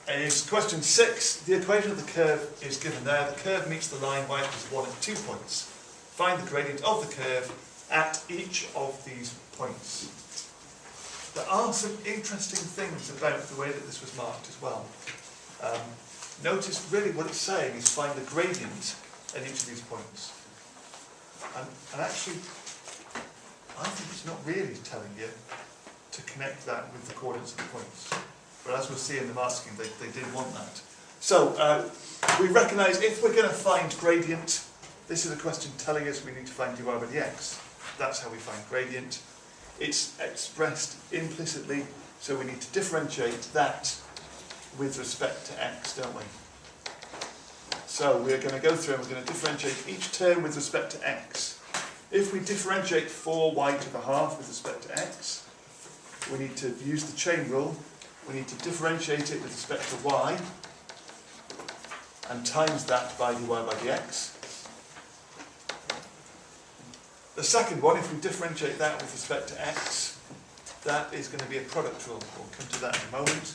is question 6. The equation of the curve is given there. The curve meets the line y equals 1 at 2 points. Find the gradient of the curve at each of these points. There are some interesting things about the way that this was marked as well. Notice really what it's saying is find the gradient at each of these points. And actually, I think it's not really telling you to connect that with the coordinates of the points. But as we'll see in the mark scheme, they did want that. So we recognise if we're going to find gradient, this is a question telling us we need to find dy by dx. That's how we find gradient. It's expressed implicitly, so we need to differentiate that with respect to x, don't we? So we're going to go through and we're going to differentiate each term with respect to x. If we differentiate 4y to the half with respect to x, we need to use the chain rule. We need to differentiate it with respect to y and times that by dy by dx. The second one, if we differentiate that with respect to x, that is going to be a product rule. We'll come to that in a moment.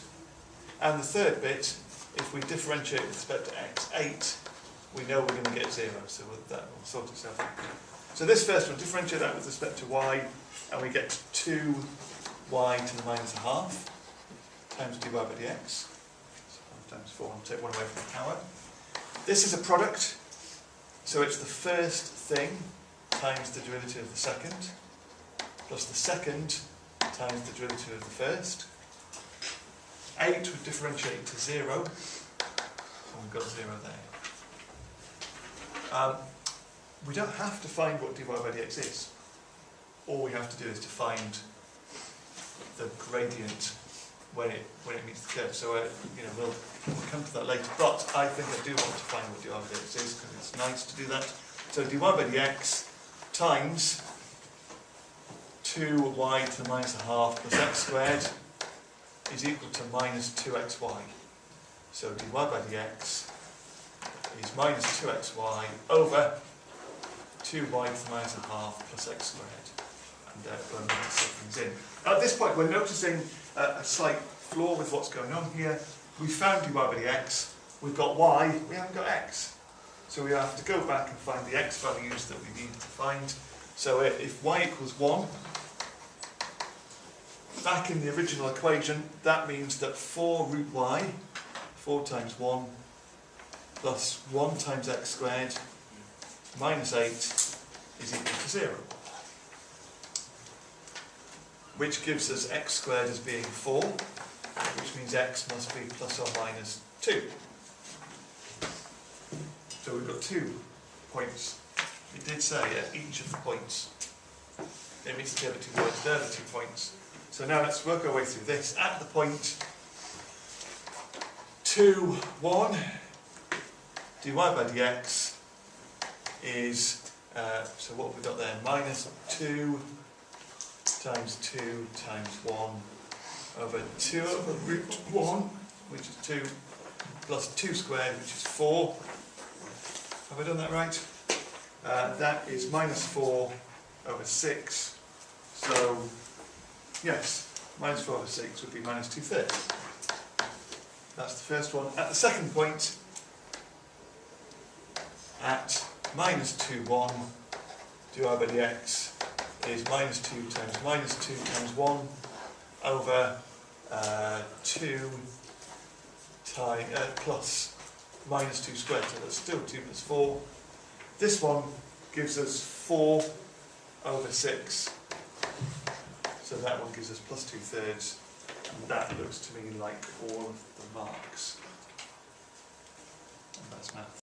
And the third bit, if we differentiate with respect to x8, we know we're going to get 0, so that will sort itself out. So this first one, differentiate that with respect to y, and we get 2y to the minus a half times dy by dx. So 5 times 4, I'll take one away from the power. This is a product, so it's the first thing times the derivative of the second, plus the second times the derivative of the first. 8 would differentiate to 0, so we've got 0 there. We don't have to find what dy by dx is. All we have to do is to find the gradient when it meets the curve. So we'll come to that later. But I think I do want to find what dy by dx is because it's nice to do that. So dy by dx times 2y to the minus a half plus x squared is equal to minus 2xy. So dy by dx is minus 2xy over 2y to the minus a half plus x squared. And we'll set things in. At this point, we're noticing a slight flaw with what's going on here. We found dy by dx, we've got y, we haven't got x. So we have to go back and find the x values that we need to find. So if y equals 1, back in the original equation, that means that 4 root y, 4 times 1, plus 1 times x squared, minus 8 is equal to 0. Which gives us x squared as being 4, which means x must be plus or minus 2. So we've got 2 points. It did say at each of the points. It means the other 2 points, they're the 2 points. So now let's work our way through this. At the point 2, 1, dy by dx is, so what have we got there? Minus 2 times 2 times 1 over 2 over root 1, which is 2, plus 2 squared, which is 4. Have I done that right? That is minus 4 over 6. So, yes, minus 4 over 6 would be minus 2/3. That's the first one. At the second point, at minus 2, 1, dy by dx is minus 2 times 2 times 1 over 2 times plus minus 2 squared, so that's still 2 plus 4. This one gives us 4 over 6, so that one gives us plus 2/3, and that looks to me like all of the marks. And that's math.